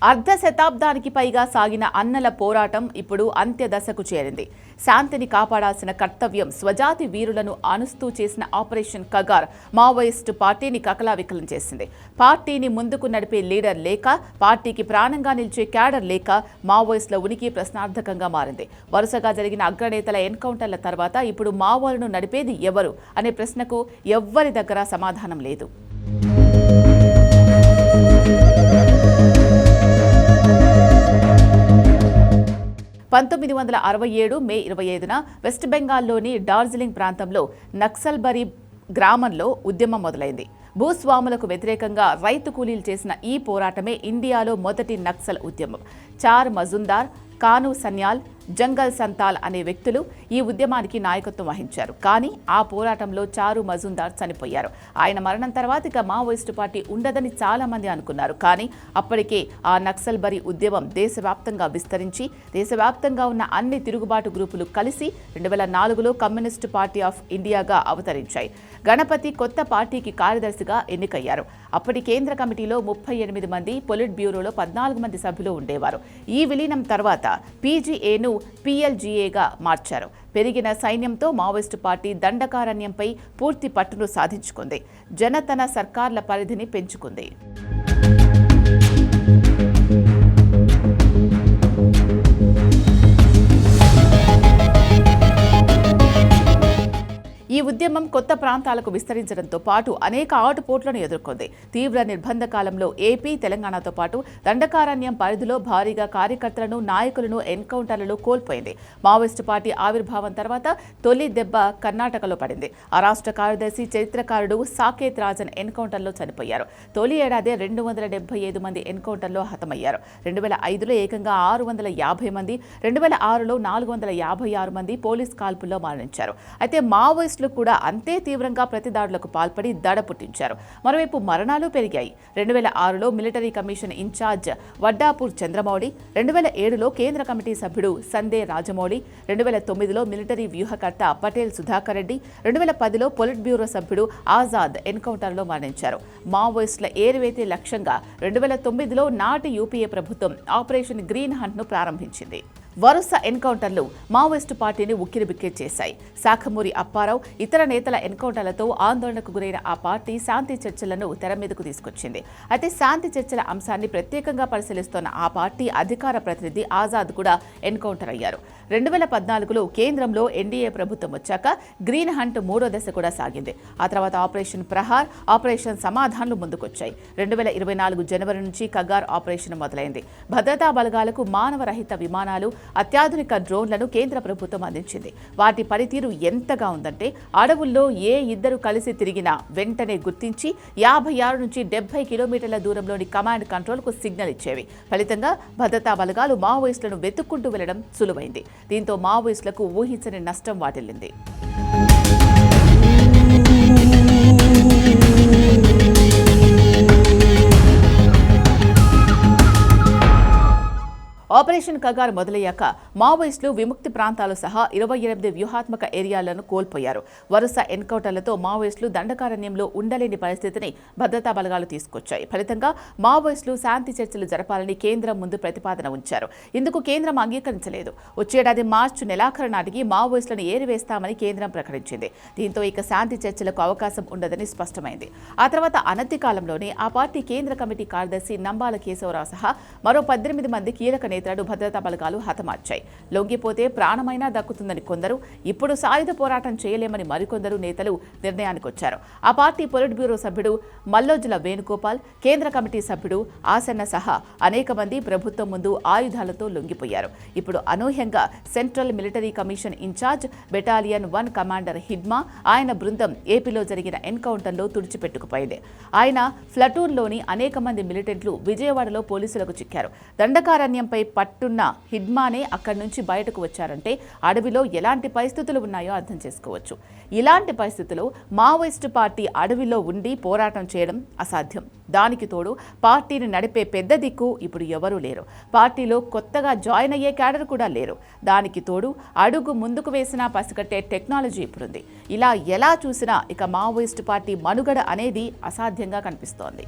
అర్ధ శతాబ్దానికి పైగా సాగిన అన్నల పోరాటం ఇప్పుడు అంత్యదశకు చేరింది. శాంతిని కాపాడాల్సిన కర్తవ్యం స్వజాతి వీరులను అనుస్తూ చేసిన ఆపరేషన్ కగార్ మావోయిస్టు పార్టీని కకలావికలం చేసింది. పార్టీని ముందుకు నడిపే లీడర్ లేక, పార్టీకి ప్రాణంగా నిలిచే క్యాడర్ లేక మావోయిస్టుల ఉనికి ప్రశ్నార్థకంగా మారింది. వరుసగా జరిగిన అగ్రనేతల ఎన్కౌంటర్ల తర్వాత ఇప్పుడు మావోలను నడిపేది ఎవరు అనే ప్రశ్నకు ఎవ్వరి దగ్గర సమాధానం లేదు. 1967 మే 25న వెస్ట్ బెంగాల్లోని డార్జిలింగ్ ప్రాంతంలో నక్సల్బరీ గ్రామంలో ఉద్యమం మొదలైంది. భూస్వాములకు వ్యతిరేకంగా రైతు కూలీలు చేసిన ఈ పోరాటమే ఇండియాలో మొదటి నక్సల్ ఉద్యమం. చార్ మజుందార్, కాను సన్యాల్, జంగల్ సంతాల్ అనే వ్యక్తులు ఈ ఉద్యమానికి నాయకత్వం వహించారు. కానీ ఆ పోరాటంలో చారు మజుందార్ చనిపోయారు. ఆయన మరణం తర్వాత ఇక మావోయిస్టు పార్టీ ఉండదని చాలా మంది అనుకున్నారు. కానీ అప్పటికే ఆ నక్సల్బరీ ఉద్యమం దేశవ్యాప్తంగా విస్తరించి దేశవ్యాప్తంగా ఉన్న అన్ని తిరుగుబాటు గ్రూపులు కలిసి 2004లో కమ్యూనిస్టు పార్టీ ఆఫ్ ఇండియాగా అవతరించాయి. గణపతి కొత్త పార్టీకి కార్యదర్శిగా ఎన్నికయ్యారు. అప్పటి కేంద్ర కమిటీలో 38 మంది, పొలిట్ బ్యూరోలో 14 మంది సభ్యులు ఉండేవారు. ఈ విలీనం తర్వాత పీజీఏను పీఎల్జీఏగా మార్చారు. పెరిగిన సైన్యంతో మావోయిస్టు పార్టీ దండకారణ్యంపై పూర్తి పట్టును సాధించుకుంది. జనతన సర్కార్ల పరిధిని పెంచుకుంది. ఈ ఉద్యమం కొత్త ప్రాంతాలకు విస్తరించడంతో పాటు అనేక ఆటుపోట్లను ఎదుర్కొంది. తీవ్ర నిర్బంధ కాలంలో ఏపీ, తెలంగాణతో పాటు దండకారణ్యం పరిధిలో భారీగా కార్యకర్తలను, నాయకులను ఎన్కౌంటర్లలో కోల్పోయింది. మావోయిస్టు పార్టీ ఆవిర్భావం తర్వాత తొలి దెబ్బ కర్ణాటకలో పడింది. ఆ రాష్ట్ర కార్యదర్శి, చరిత్రకారుడు సాకేత్ రాజన్ ఎన్కౌంటర్లో చనిపోయారు. తొలి ఏడాదే 275 మంది ఎన్కౌంటర్లో హతమయ్యారు. 2005లో ఏకంగా 650 మంది, 2006లో 456 మంది పోలీస్ కాల్పుల్లో మరణించారు. అయితే మావోయిస్టులు కూడా అంతే తీవ్రంగా ప్రతిదాడులకు పాల్పడి దడ పుట్టించారు. మరోవైపు మరణాలు పెరిగాయి. 2006లో military commission incharge Vaddapur Chandramouli, 2007లో కేంద్ర కమిటీ సభ్యుడు సందే రాజమౌళి, 2009లో మిలిటరీ వ్యూహకర్త పటేల్ సుధాకర్ రెడ్డి, 2010లో పొలిట్ బ్యూరో సభ్యుడు ఆజాద్ ఎన్కౌంటర్లో మరణించారు. మావోయిస్టుల ఏరివేతే లక్ష్యంగా 2009లో నాటి యూపీఏ ప్రభుత్వం ఆపరేషన్ గ్రీన్ హంట్ను ప్రారంభించింది. వరుస ఎన్కౌంటర్లు మావోయిస్టు పార్టీని ఉక్కిరిబిక్కిరి చేశాయి. శాఖమూరి అప్పారావు, ఇతర నేతల ఎన్కౌంటర్లతో ఆందోళనకు గురైన ఆ పార్టీ శాంతి చర్చలను తెర మీదకు తీసుకొచ్చింది. అయితే శాంతి చర్చల అంశాన్ని ప్రత్యేకంగా పరిశీలిస్తున్న ఆ పార్టీ అధికార ప్రతినిధి ఆజాద్ కూడా ఎన్కౌంటర్ అయ్యారు. 2014లో కేంద్రంలో ఎన్డీఏ ప్రభుత్వం వచ్చాక గ్రీన్ హంట్ 3వ దశ కూడా సాగింది. ఆ తర్వాత ఆపరేషన్ ప్రహార్, ఆపరేషన్ సమాధాన్లు ముందుకొచ్చాయి. 2024 జనవరి నుంచి కగార్ ఆపరేషన్ మొదలైంది. భద్రతా బలగాలకు మానవరహిత విమానాలు, అత్యాధునిక డ్రోన్లను కేంద్ర ప్రభుత్వం అందించింది. వాటి పనితీరు ఎంతగా ఉందంటే అడవుల్లో ఏ ఇద్దరు కలిసి తిరిగినా వెంటనే గుర్తించి 56 నుంచి 70 కిలోమీటర్ల దూరంలోని కమాండ్ కంట్రోల్కు సిగ్నల్ ఇచ్చేవి. ఫలితంగా భద్రతా బలగాలు మావోయిస్టులను వెతుక్కుంటూ వెళ్లడం సులువైంది. దీంతో మావోయిస్టులకు ఊహించని నష్టం వాటిల్లింది. ఆపరేషన్ కగార్ మొదలయ్యాక మావోయిస్టులు విముక్తి ప్రాంతాలు సహా 28 వ్యూహాత్మక ఏరియాలను కోల్పోయారు. వరుస ఎన్కౌంటర్లతో మావోయిస్టులు దండకారణ్యంలో ఉండలేని పరిస్థితిని భద్రతా బలగాలు తీసుకొచ్చాయి. ఫలితంగా మావోయిస్టులు శాంతి చర్చలు జరపాలని కేంద్రం ముందు ప్రతిపాదన ఉంచారు. ఇందుకు కేంద్రం అంగీకరించలేదు. వచ్చేడాది మార్చి నెలాఖరు నాటికి మావోయిస్టులను ఏరివేస్తామని కేంద్రం ప్రకటించింది. దీంతో ఇక శాంతి చర్చలకు అవకాశం ఉండదని స్పష్టమైంది. ఆ తర్వాత అనతి కాలంలోనే ఆ పార్టీ కేంద్ర కమిటీ కార్యదర్శి నంబాల కేశవరావు సహా మరో 18 మంది కీలక నేతలను భద్రతా బలగాలు హతమార్చాయి. లొంగిపోతే ప్రాణమైనా దక్కుతుందని కొందరు, ఇప్పుడు సాయుధ పోరాటం చేయలేమని మరికొందరు నేతలు నిర్ణయానికి వచ్చారు. ఆ పార్టీ పొలిట్ బ్యూరో సభ్యుడు మల్లోజుల వేణుగోపాల్, కేంద్ర కమిటీ సభ్యుడు ఆసన్న సహా అనేక మంది ప్రభుత్వం ముందు ఆయుధాలతో లొంగిపోయారు. ఇప్పుడు అనూహ్యంగా central military commission incharge battalion 1 commander Hidma, ఆయన బృందం ఏపీలో జరిగిన ఎన్కౌంటర్లో తుడిచిపెట్టుకుపోయింది. ఆయన ప్లటూన్లోని అనేక మంది మిలిటెంట్లు విజయవాడలో పోలీసులకు చిక్కారు. దండకారణ్యంపై పట్టున్న హిడ్మానే అక్కడి నుంచి బయటకు వచ్చారంటే అడవిలో ఎలాంటి పరిస్థితులు ఉన్నాయో అర్థం చేసుకోవచ్చు. ఇలాంటి పరిస్థితుల్లో మావోయిస్టు పార్టీ అడవిలో ఉండి పోరాటం చేయడం అసాధ్యం. దానికి తోడు పార్టీని నడిపే పెద్ద దిక్కు ఇప్పుడు ఎవరూ లేరు. పార్టీలో కొత్తగా జాయిన్ అయ్యే క్యాడర్ కూడా లేరు. దానికి తోడు అడుగు ముందుకు వేసినా పసిగట్టే టెక్నాలజీ ఇప్పుడుంది. ఇలా ఎలా చూసినా ఇక మావోయిస్టు పార్టీ మనుగడ అనేది అసాధ్యంగా కనిపిస్తోంది.